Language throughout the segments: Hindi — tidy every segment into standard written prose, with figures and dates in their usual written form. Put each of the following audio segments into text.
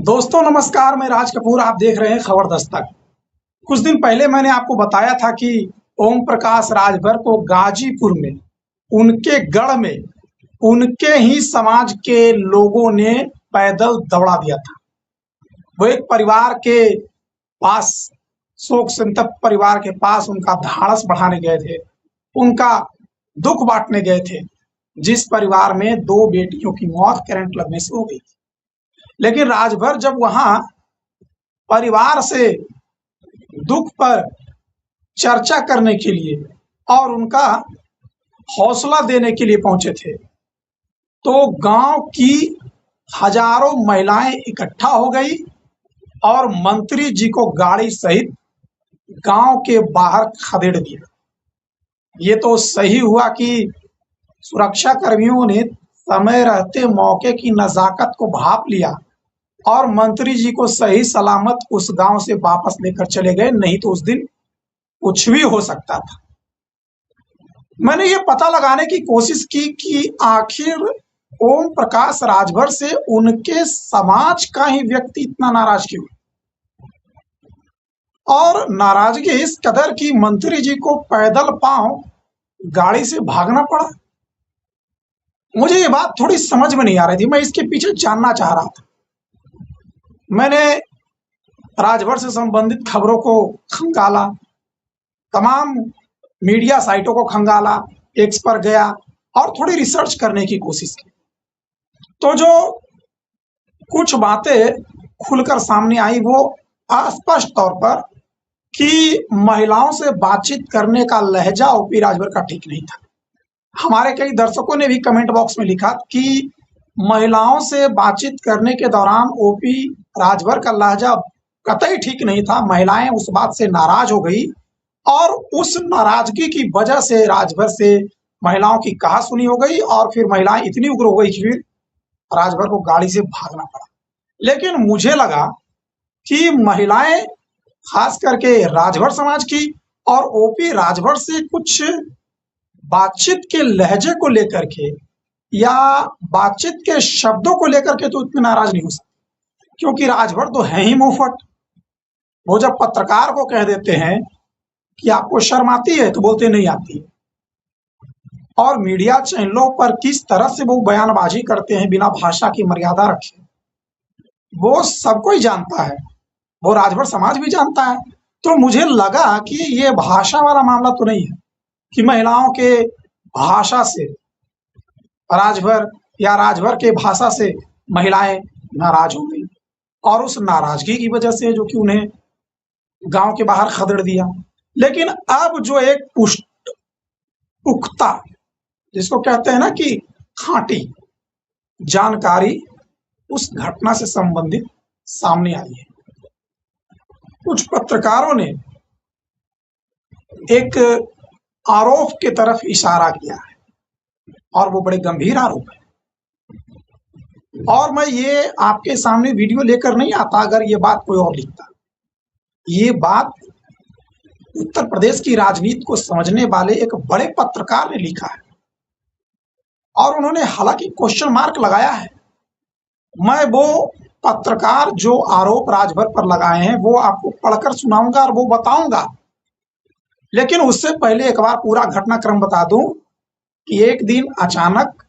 दोस्तों नमस्कार, मैं राज कपूर। आप देख रहे हैं खबर दस्तक। कुछ दिन पहले मैंने आपको बताया था कि ओम प्रकाश राजभर को गाजीपुर में उनके गढ़ में उनके ही समाज के लोगों ने पैदल दौड़ा दिया था। वो एक परिवार के पास, शोक संतप्त परिवार के पास उनका धाड़स बढ़ाने गए थे, उनका दुख बांटने गए थे, जिस परिवार में 2 बेटियों की मौत करंट लगने से हो गई थी। लेकिन राजभर जब वहां परिवार से दुख पर चर्चा करने के लिए और उनका हौसला देने के लिए पहुंचे थे, तो गांव की हजारों महिलाएं इकट्ठा हो गई और मंत्री जी को गाड़ी सहित गांव के बाहर खदेड़ दिया। ये तो सही हुआ कि सुरक्षा कर्मियों ने समय रहते मौके की नजाकत को भांप लिया और मंत्री जी को सही सलामत उस गांव से वापस लेकर चले गए, नहीं तो उस दिन कुछ भी हो सकता था। मैंने ये पता लगाने की कोशिश की कि आखिर ओम प्रकाश राजभर से उनके समाज का ही व्यक्ति इतना नाराज क्यों, और नाराजगी इस कदर की मंत्री जी को पैदल पांव गाड़ी से भागना पड़ा। मुझे ये बात थोड़ी समझ में नहीं आ रही थी, मैं इसके पीछे जानना चाह रहा था। मैंने राजभर से संबंधित खबरों को खंगाला, तमाम मीडिया साइटों को खंगाला, एक्स पर गया और थोड़ी रिसर्च करने की कोशिश की। तो जो कुछ बातें खुलकर सामने आई वो स्पष्ट तौर पर कि महिलाओं से बातचीत करने का लहजा ओपी राजभर का ठीक नहीं था। हमारे कई दर्शकों ने भी कमेंट बॉक्स में लिखा कि महिलाओं से बातचीत करने के दौरान ओपी राजभर का लहजा कतई ठीक नहीं था। महिलाएं उस बात से नाराज हो गई और उस नाराजगी की वजह से राजभर से महिलाओं की कहासुनी हो गई और फिर महिलाएं इतनी उग्र हो गई कि फिर राजभर को गाड़ी से भागना पड़ा। लेकिन मुझे लगा कि महिलाएं खास करके राजभर समाज की और ओपी राजभर से कुछ बातचीत के लहजे को लेकर के या बातचीत के शब्दों को लेकर के तो इतने नाराज नहीं हो सकते, क्योंकि राजभर तो है ही मुंहफट। वो जब पत्रकार को कह देते हैं कि आपको शर्म आती है तो बोलते नहीं आती। और मीडिया चैनलों पर किस तरह से वो बयानबाजी करते हैं बिना भाषा की मर्यादा रखे, वो सब कोई जानता है, वो राजभर समाज भी जानता है। तो मुझे लगा कि ये भाषा वाला मामला तो नहीं है कि महिलाओं के भाषा से राजभर या राजभर के भाषा से महिलाएं नाराज हो गई और उस नाराजगी की वजह से जो कि उन्हें गांव के बाहर खदेड़ दिया। लेकिन अब जो एक पुख्ता, जिसको कहते हैं ना कि खांटी जानकारी उस घटना से संबंधित सामने आई है। कुछ पत्रकारों ने एक आरोप के तरफ इशारा किया है और वो बड़े गंभीर आरोप है, और मैं ये आपके सामने वीडियो लेकर नहीं आता अगर ये बात कोई और लिखता। ये बात उत्तर प्रदेश की राजनीति को समझने वाले एक बड़े पत्रकार ने लिखा है और उन्होंने हालांकि क्वेश्चन मार्क लगाया है। मैं वो पत्रकार जो आरोप राजभर पर लगाए हैं वो आपको पढ़कर सुनाऊंगा और वो बताऊंगा, लेकिन उससे पहले एक बार पूरा घटनाक्रम बता दूं कि एक दिन अचानक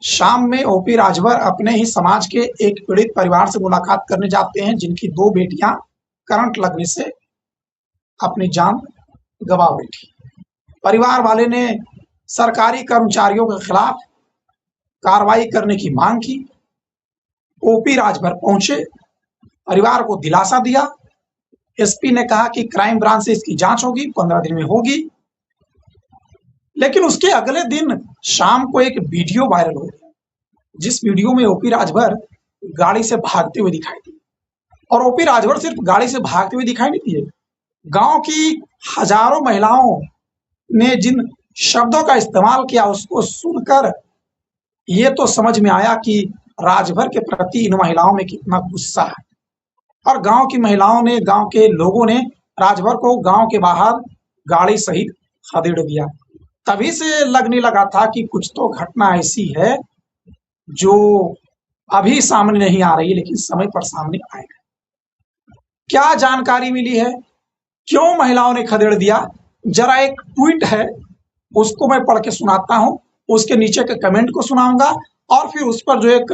शाम में ओपी राजभर अपने ही समाज के एक पीड़ित परिवार से मुलाकात करने जाते हैं, जिनकी 2 बेटियां करंट लगने से अपनी जान गंवा बैठी। परिवार वाले ने सरकारी कर्मचारियों के खिलाफ कार्रवाई करने की मांग की। ओपी राजभर पहुंचे, परिवार को दिलासा दिया। एसपी ने कहा कि क्राइम ब्रांच से इसकी जांच होगी, 15 दिन में होगी। लेकिन उसके अगले दिन शाम को एक वीडियो वायरल हो गया, जिस वीडियो में ओपी राजभर गाड़ी से भागते हुए दिखाई दिए। और ओपी राजभर सिर्फ गाड़ी से भागते हुए दिखाई नहीं दिए, गांव की हजारों महिलाओं ने जिन शब्दों का इस्तेमाल किया उसको सुनकर ये तो समझ में आया कि राजभर के प्रति इन महिलाओं में कितना गुस्सा है। और गांव की महिलाओं ने, गांव के लोगों ने राजभर को गांव के बाहर गाड़ी सहित खदेड़ दिया। तभी से लगने लगा था कि कुछ तो घटना ऐसी है जो अभी सामने नहीं आ रही, लेकिन समय पर सामने आएगा। क्या जानकारी मिली है, क्यों महिलाओं ने खदेड़ दिया, जरा एक ट्वीट है उसको मैं पढ़ के सुनाता हूं, उसके नीचे के कमेंट को सुनाऊंगा और फिर उस पर जो एक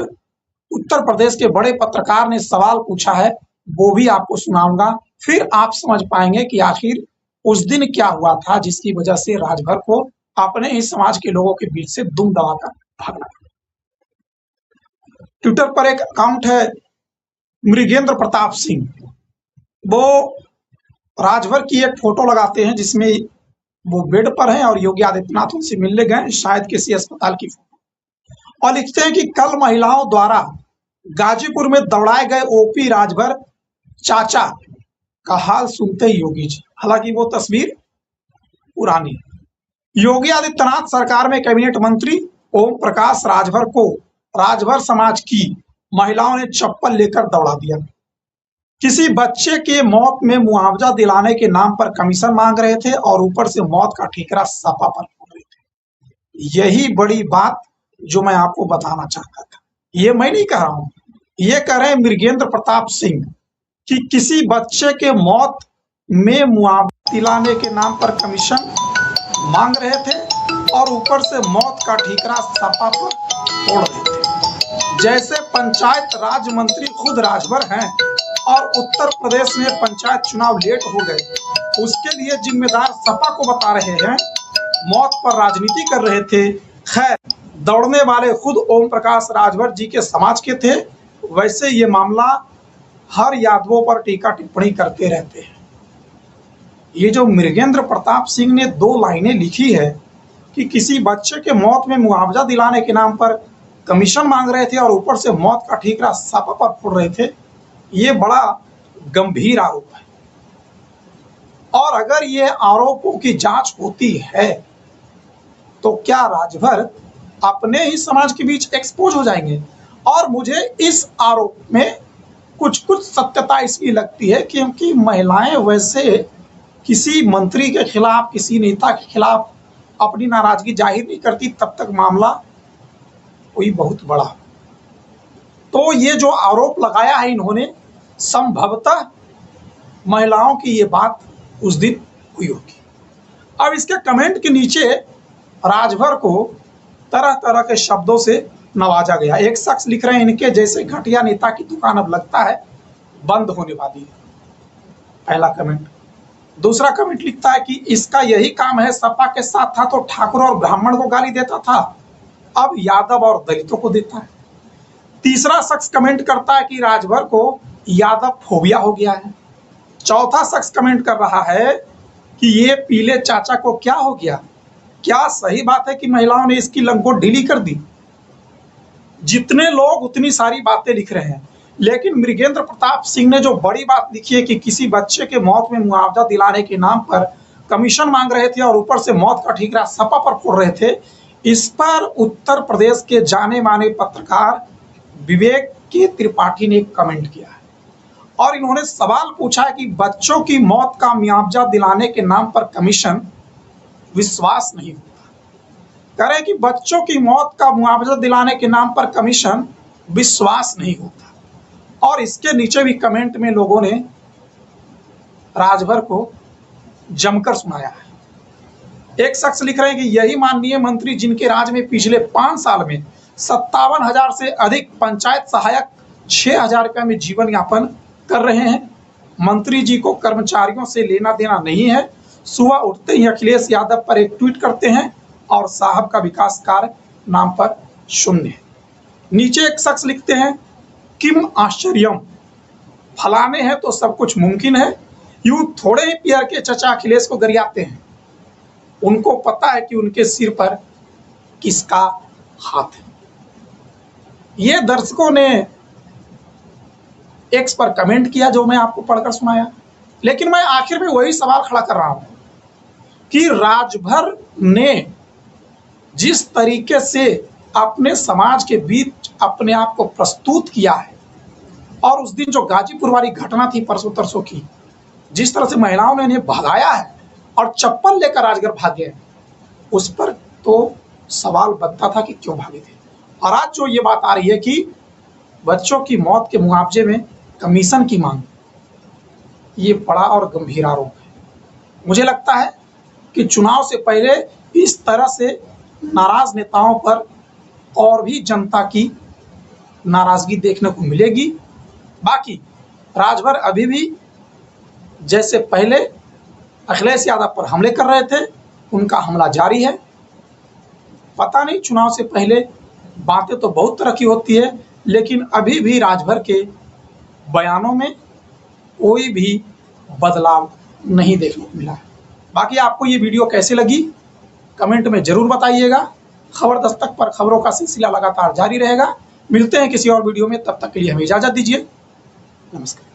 उत्तर प्रदेश के बड़े पत्रकार ने सवाल पूछा है वो भी आपको सुनाऊंगा। फिर आप समझ पाएंगे कि आखिर उस दिन क्या हुआ था जिसकी वजह से राजभर को अपने ही समाज के लोगों के बीच से दुम दबाकर भागना। ट्विटर पर एक अकाउंट है मृगेंद्र प्रताप सिंह, वो राजभर की एक फोटो लगाते हैं जिसमें वो बेड पर हैं और योगी आदित्यनाथ उनसे मिलने गए, शायद किसी अस्पताल की फोटो, और लिखते हैं कि कल महिलाओं द्वारा गाजीपुर में दौड़ाए गए ओपी राजभर चाचा का हाल सुनते ही योगी जी, हालांकि वो तस्वीर पुरानी है। योगी आदित्यनाथ सरकार में कैबिनेट मंत्री ओम प्रकाश राजभर को राजभर समाज की महिलाओं ने चप्पल लेकर दौड़ा दिया। किसी बच्चे के मौत में मुआवजा दिलाने के नाम पर कमीशन मांग रहे थे और ऊपर से मौत का ठीकरा सपा पर फोड़ रहे थे। यही बड़ी बात जो मैं आपको बताना चाहता था। ये मैं नहीं कह रहा हूं, ये कह रहे हैं मृगेंद्र प्रताप सिंह कि किसी बच्चे के मौत में मुआवजा दिलाने के नाम पर कमीशन मांग रहे थे और ऊपर से मौत का ठीकरा सपा पर फोड़ रहे थे। जैसे पंचायत राज मंत्री खुद राजभर हैं और उत्तर प्रदेश में पंचायत चुनाव लेट हो गए, उसके लिए जिम्मेदार सपा को बता रहे हैं, मौत पर राजनीति कर रहे थे। खैर, दौड़ने वाले खुद ओम प्रकाश राजभर जी के समाज के थे। वैसे ये मामला हर यादवों पर टीका टिप्पणी करते रहते हैं। ये जो मृगेंद्र प्रताप सिंह ने 2 लाइनें लिखी है कि किसी बच्चे के मौत में मुआवजा दिलाने के नाम पर कमीशन मांग रहे थे और ऊपर से मौत का ठीकरा सपा पर फोड़ रहे थे, ये बड़ा गंभीर आरोप है। और अगर ये आरोपों की जांच होती है तो क्या राजभर अपने ही समाज के बीच एक्सपोज हो जाएंगे? और मुझे इस आरोप में कुछ सत्यता इसकी लगती है क्योंकि महिलाएं वैसे किसी मंत्री के खिलाफ, किसी नेता के खिलाफ अपनी नाराजगी जाहिर नहीं करती तब तक मामला कोई बहुत बड़ा। तो ये जो आरोप लगाया है इन्होंने, संभवतः महिलाओं की ये बात उस दिन हुई होगी। अब इसके कमेंट के नीचे राजभर को तरह तरह के शब्दों से नवाजा गया। एक शख्स लिख रहे हैं, इनके जैसे घटिया नेता की दुकान अब लगता है बंद होने वाली है, पहला कमेंट। दूसरा कमेंट लिखता है कि इसका यही काम है, सपा के साथ था तो ठाकुर और ब्राह्मण को गाली देता था, अब यादव और दलितों को देता है। तीसरा शख्स कमेंट करता है कि राजभर को यादव फोबिया हो गया है। चौथा शख्स कमेंट कर रहा है कि ये पीले चाचा को क्या हो गया। क्या सही बात है कि महिलाओं ने इसकी लंगोट ढीली कर दी? जितने लोग उतनी सारी बातें लिख रहे हैं, लेकिन मृगेंद्र प्रताप सिंह ने जो बड़ी बात लिखी है कि किसी बच्चे के मौत में मुआवजा दिलाने के नाम पर कमीशन मांग रहे थे और ऊपर से मौत का ठीकरा सपा पर फोड़ रहे थे, इस पर उत्तर प्रदेश के जाने माने पत्रकार विवेक के त्रिपाठी ने एक किया है और इन्होंने सवाल पूछा है कि बच्चों की मौत का मुआवजा दिलाने के नाम पर कमीशन विश्वास नहीं होता। कह रहे कि बच्चों की मौत का मुआवजा दिलाने के नाम पर कमीशन विश्वास नहीं होता। और इसके नीचे भी कमेंट में लोगों ने राजभर को जमकर सुनाया है। एक शख्स लिख रहे हैं कि यही माननीय मंत्री जिनके राज में पिछले 5 साल में 57,000 से अधिक पंचायत सहायक 6,000 रुपये में जीवन यापन कर रहे हैं। मंत्री जी को कर्मचारियों से लेना देना नहीं है। सुबह उठते ही अखिलेश यादव पर एक ट्वीट करते हैं और साहब का विकास कार्य नाम पर शून्य। नीचे एक शख्स लिखते हैं, किम आश्चर्यम, फलाने हैं तो सब कुछ मुमकिन है। यूं थोड़े ही पियर के चचा अखिलेश को गरियाते हैं, उनको पता है कि उनके सिर पर किसका हाथ है। ये दर्शकों ने एक्स पर कमेंट किया जो मैं आपको पढ़कर सुनाया। लेकिन मैं आखिर में वही सवाल खड़ा कर रहा हूं कि राजभर ने जिस तरीके से अपने समाज के बीच अपने आप को प्रस्तुत किया है और उस दिन जो गाजीपुर वाली घटना थी परसों तरसों की, जिस तरह से महिलाओं ने इन्हें भगाया है और चप्पल लेकर राजगढ़ भागे, उस पर तो सवाल बनता था कि क्यों भागे थे। और आज जो ये बात आ रही है कि बच्चों की मौत के मुआवजे में कमीशन की मांग, ये बड़ा और गंभीर आरोप है। मुझे लगता है कि चुनाव से पहले इस तरह से नाराज नेताओं पर और भी जनता की नाराजगी देखने को मिलेगी। बाकी राजभर अभी भी जैसे पहले अखिलेश यादव पर हमले कर रहे थे, उनका हमला जारी है। पता नहीं, चुनाव से पहले बातें तो बहुत तरह की होती है, लेकिन अभी भी राजभर के बयानों में कोई भी बदलाव नहीं देखने को मिला है। बाकी आपको ये वीडियो कैसे लगी कमेंट में ज़रूर बताइएगा। खबर दस्तक पर खबरों का सिलसिला लगातार जारी रहेगा। मिलते हैं किसी और वीडियो में, तब तक के लिए हमें इजाज़त दीजिए। नमस्कार।